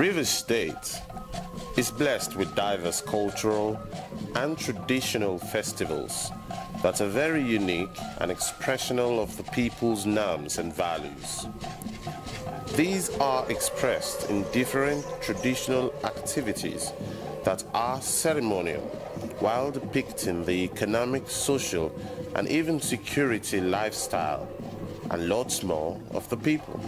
Rivers State is blessed with diverse cultural and traditional festivals that are very unique and expressional of the people's norms and values. These are expressed in different traditional activities that are ceremonial, while depicting the economic, social, and even security lifestyle, and lots more of the people.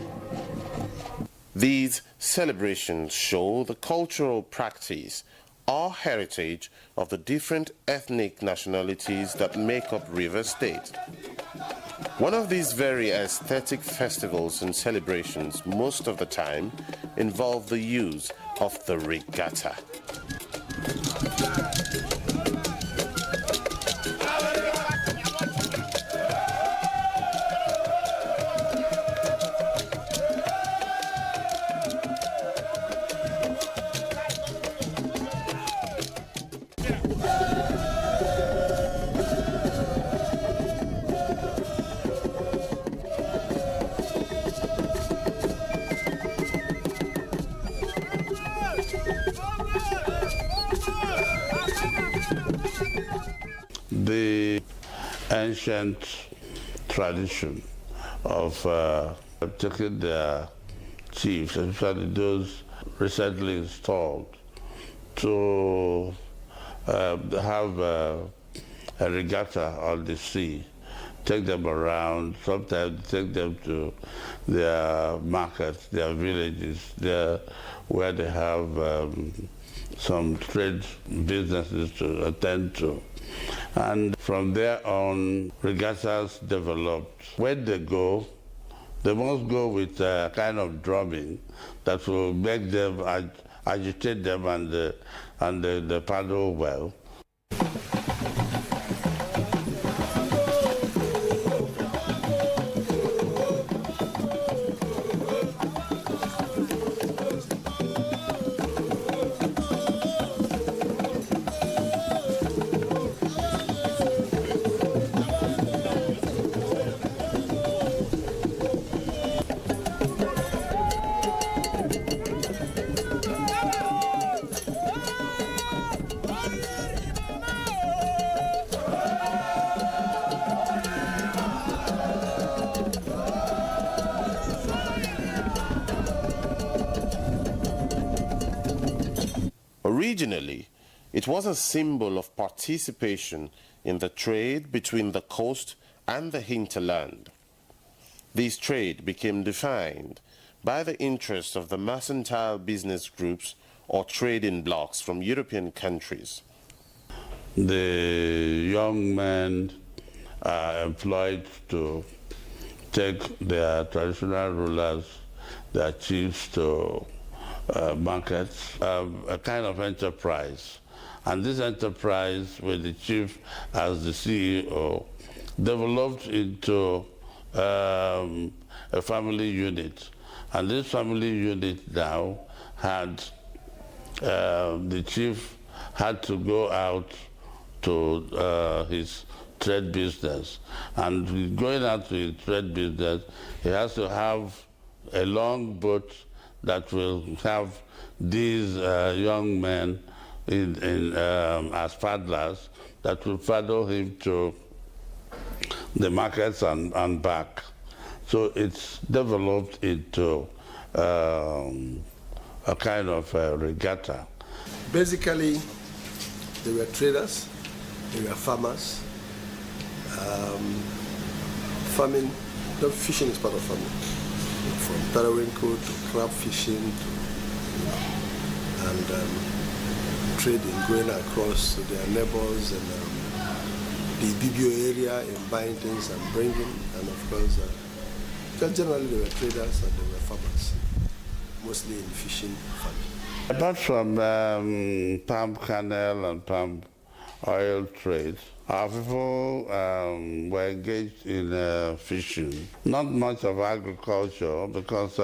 These celebrations show the cultural practice or heritage of the different ethnic nationalities that make up Rivers State. One of these very aesthetic festivals and celebrations most of the time involve the use of the regatta. The ancient tradition of taking their chiefs, especially those recently installed, to have a regatta on the sea, take them around, sometimes take them to their markets, their villages, where they have some trade businesses to attend to. And from there on, regattas developed. When they go, they must go with a kind of drumming that will make them, agitate them and the paddle well. Originally, it was a symbol of participation in the trade between the coast and the hinterland. This trade became defined by the interests of the mercantile business groups or trading blocks from European countries. The young men are employed to take their traditional rulers, their chiefs to markets, a kind of enterprise. And this enterprise, with the chief as the CEO, developed into a family unit. And this family unit now had, the chief had to go out to his trade business. And going out to his trade business, he has to have a long boat that will have these young men as paddlers that will paddle him to the markets and back. So it's developed into a kind of regatta. Basically, they were traders, they were farmers. Farming, the fishing is part of farming. From periwinkle to crab fishing to, and trading, going across to their neighbors and the Ibibio area in buying things and bringing, and of course, just generally they were traders and they were farmers, mostly in fishing farming. Apart from palm kernel and palm oil trade, our people were engaged in fishing. Not much of agriculture because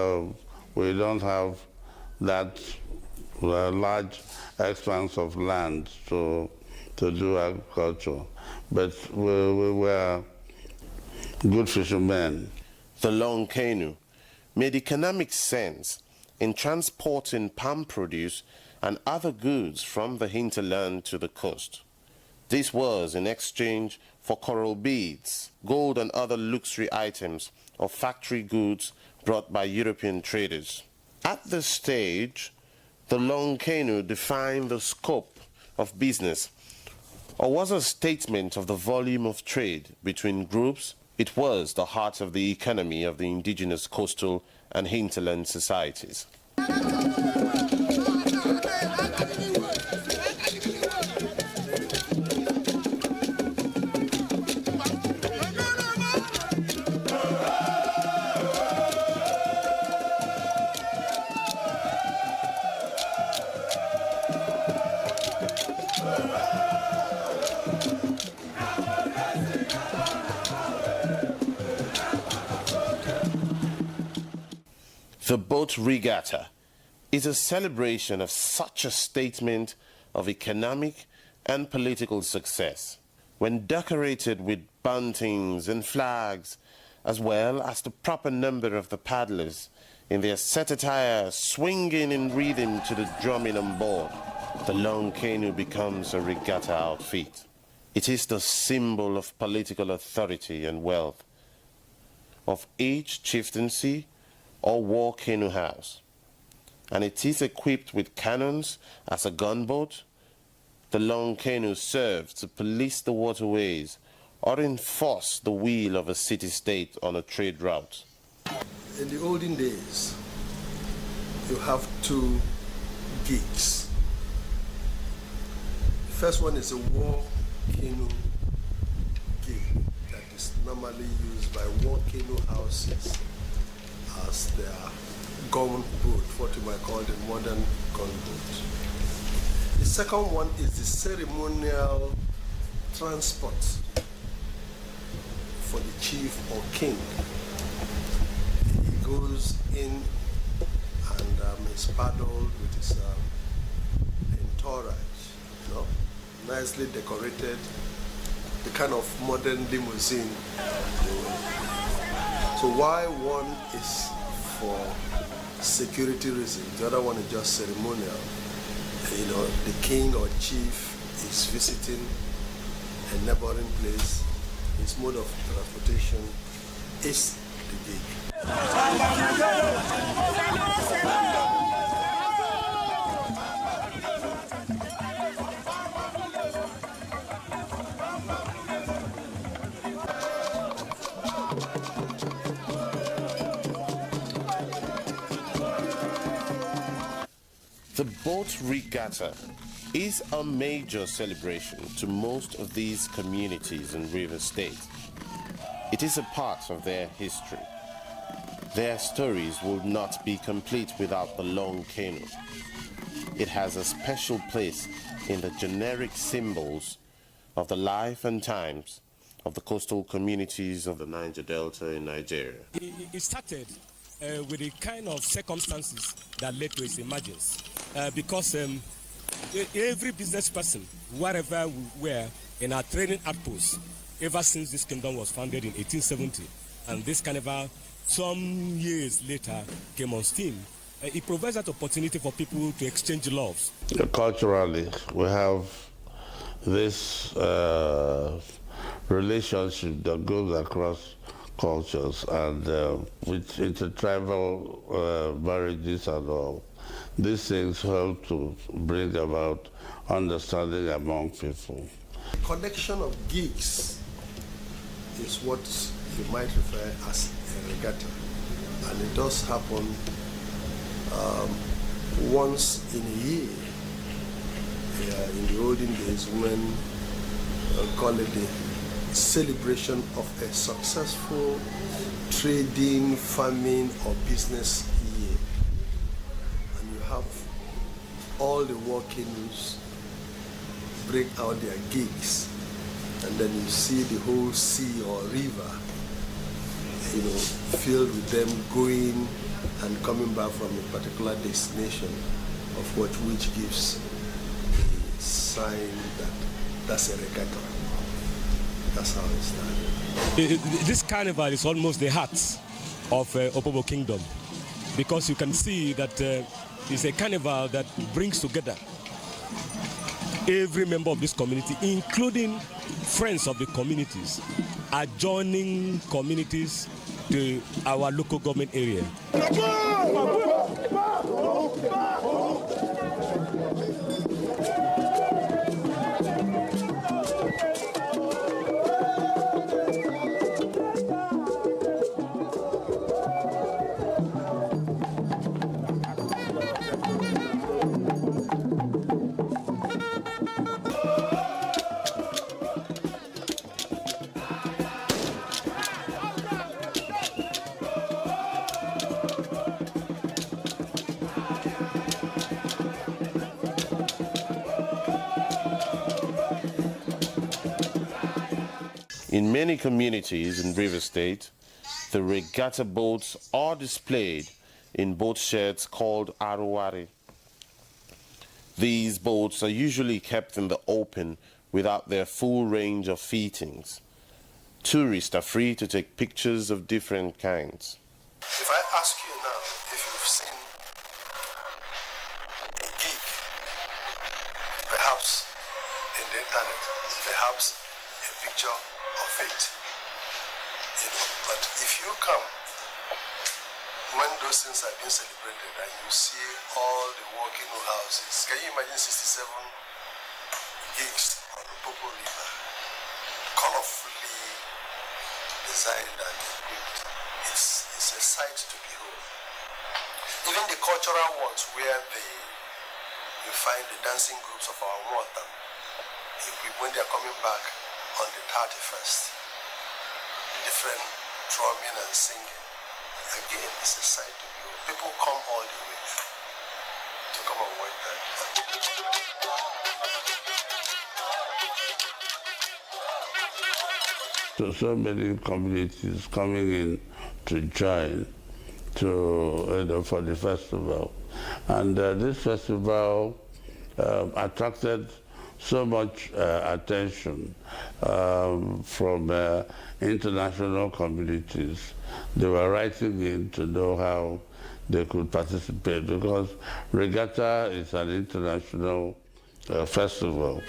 we don't have that large expanse of land to do agriculture. But we were good fishermen. The long canoe made economic sense in transporting palm produce and other goods from the hinterland to the coast. This was in exchange for coral beads, gold and other luxury items or factory goods brought by European traders. At this stage, the long canoe defined the scope of business, or was a statement of the volume of trade between groups. It was the heart of the economy of the indigenous coastal and hinterland societies. The boat regatta is a celebration of such a statement of economic and political success, when decorated with buntings and flags, as well as the proper number of the paddlers in their set attire swinging in rhythm to the drumming on board. The long canoe becomes a regatta outfit. It is the symbol of political authority and wealth of each chieftaincy or war canoe house, and it is equipped with cannons as a gunboat. The long canoe serves to police the waterways or enforce the will of a city-state on a trade route. In the olden days, you have two gigs. The first one is a war canoe gig that is normally used by war canoe houses as their gunboat, what you might call the modern gunboat. The second one is the ceremonial transport for the chief or king. He goes in and is paddled with his entourage, nicely decorated, the kind of modern limousine. So why one is for security reasons, the other one is just ceremonial. The king or chief is visiting a neighboring place. His mode of transportation is the gig. The boat regatta is a major celebration to most of these communities in River State. It is a part of their history. Their stories would not be complete without the long canoe. It has a special place in the generic symbols of the life and times of the coastal communities of the Niger Delta in Nigeria. It started with the kind of circumstances that led to its emergence. Because every business person, wherever we were in our training outposts, ever since this kingdom was founded in 1870, and this carnival some years later came on steam, it provides that opportunity for people to exchange loves. Culturally, we have this relationship that goes across cultures and with intertribal marriages and all. These things help to bring about understanding among people. Connection of gigs is what you might refer as a regatta, and it does happen once in a year. In the olden days, when call it the celebration of a successful trading, farming, or business year, and you have all the war canoes break out their gigs, and then you see the whole sea or river, filled with them going and coming back from a particular destination, which gives a sign that that's a regatta. That's how it started. This carnival is almost the heart of Opobo Kingdom. because you can see that it's a carnival that brings together every member of this community, including friends of the communities, adjoining communities to our local government area. In many communities in River State, the regatta boats are displayed in boat sheds called aruwari. These boats are usually kept in the open without their full range of fittings. Tourists are free to take pictures of different kinds. If I ask you now if you've seen a gig, perhaps in the internet, perhaps a picture of it, but if you come when those things are being celebrated and you see all the working houses, can you imagine 67 gigs on the Popo River, colorfully designed and equipped? It's a sight to behold. Even the cultural ones where you find the dancing groups of our water, when they are coming back on the 31st, different drumming and singing. Again, it's a sight to behold. People come all the way to come and watch that. So many communities coming in to join for the festival, and this festival attracted so much attention from international communities. They were writing in to know how they could participate, because Regatta is an international festival.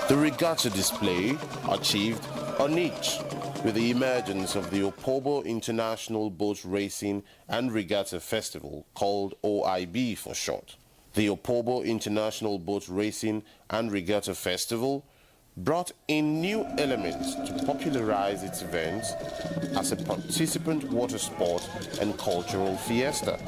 The regatta display achieved a niche with the emergence of the Opobo International Boat Racing and Regatta Festival, called OIB for short. The Opobo International Boat Racing and Regatta Festival brought in new elements to popularize its events as a participant water sport and cultural fiesta.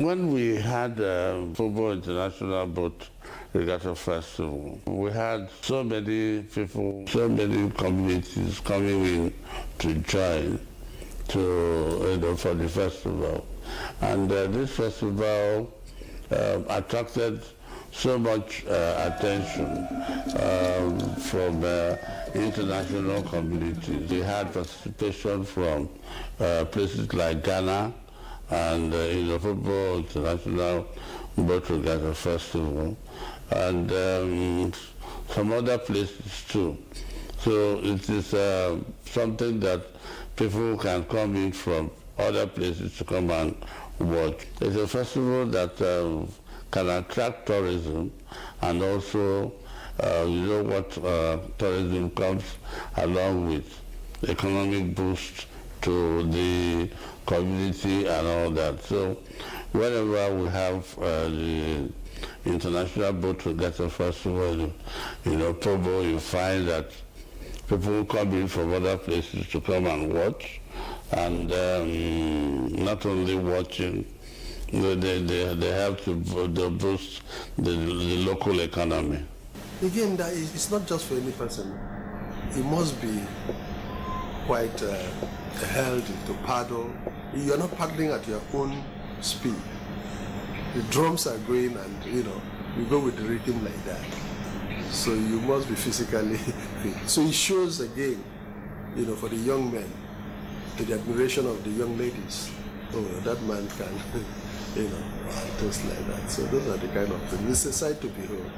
When we had Football International Boat Regatta Festival, we had so many people, so many communities coming in to join for the festival. And this festival attracted so much attention from international communities. We had participation from places like Ghana and Football International Boat Regatta Festival, and some other places too. So it is something that people can come in from other places to come and watch. It's a festival that can attract tourism, and also tourism comes along with economic boost to the community and all that. So whenever we have the International Boat Regatta Festival in Pobo, you find that people come in from other places to come and watch, and not only watching, they help to boost the local economy. Again, it's not just for any person. It must be quite healthy to paddle. You're not paddling at your own speed. The drums are going, and you go with the rhythm like that. So you must be physically fit. So it shows again, for the young men, to the admiration of the young ladies. Oh, that man can, and things like that. So those are the kind of things. It's a sight to behold.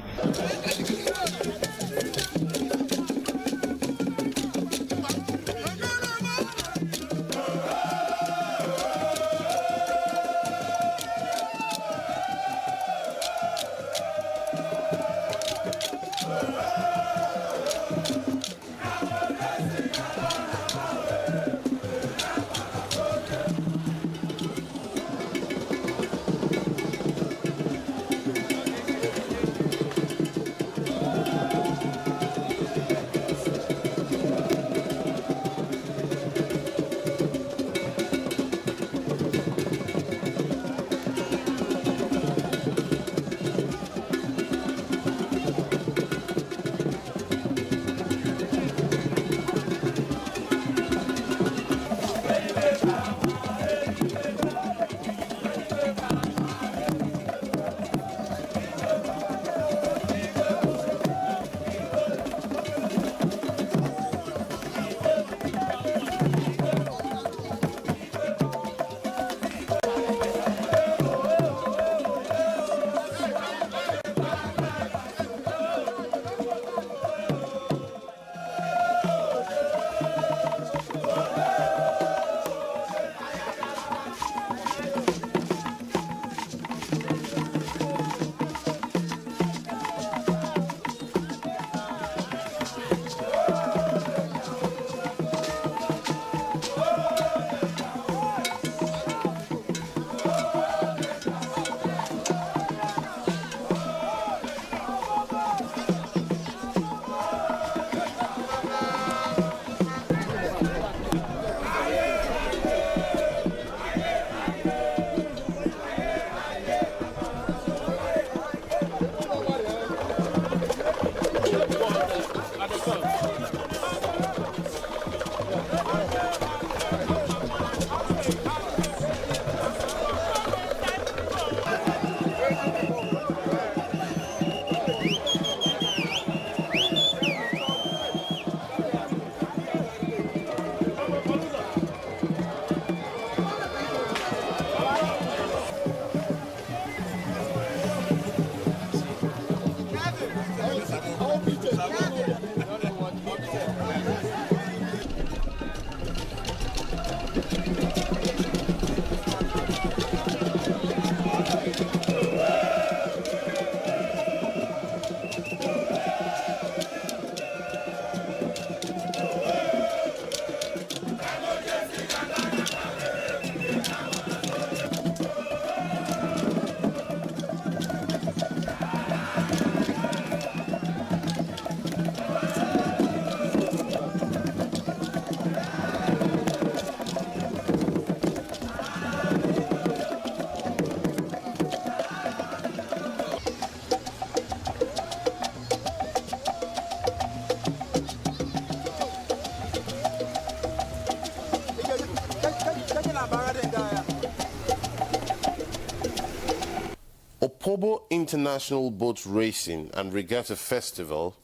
Opobo International Boat Racing and Regatta Festival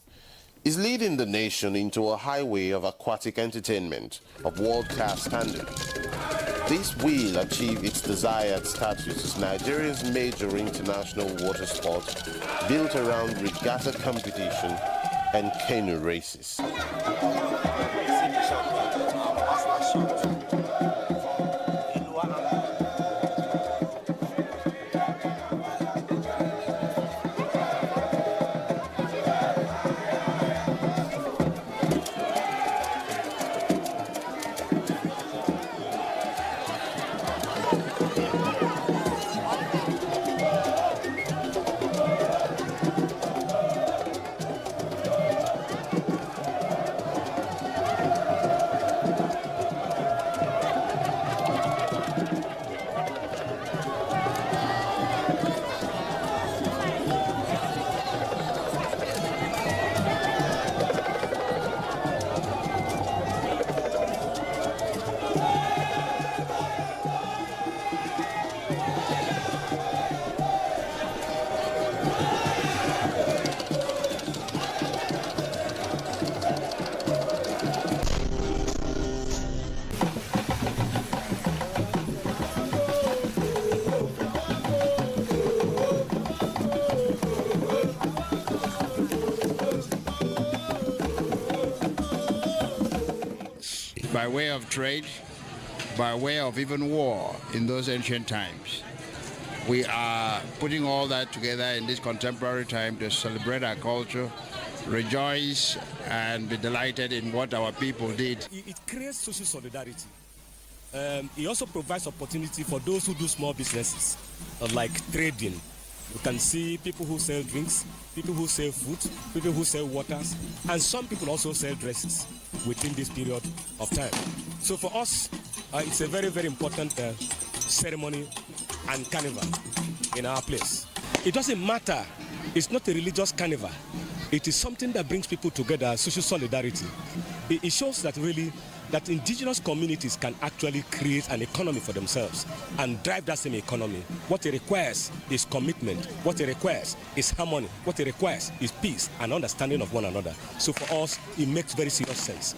is leading the nation into a highway of aquatic entertainment of world-class standards. This will achieve its desired status as Nigeria's major international water sport built around regatta competition and canoe races. By way of trade, by way of even war in those ancient times. We are putting all that together in this contemporary time to celebrate our culture, rejoice and be delighted in what our people did. It creates social solidarity. It also provides opportunity for those who do small businesses, like trading. You can see people who sell drinks, people who sell food, people who sell waters, and some people also sell dresses within this period of time. So for us, it's a very, very important ceremony and carnival in our place. It doesn't matter. It's not a religious carnival. It is something that brings people together, social solidarity. It shows that really that indigenous communities can actually create an economy for themselves and drive that same economy. What it requires is commitment. What it requires is harmony. What it requires is peace and understanding of one another. So for us, it makes very serious sense.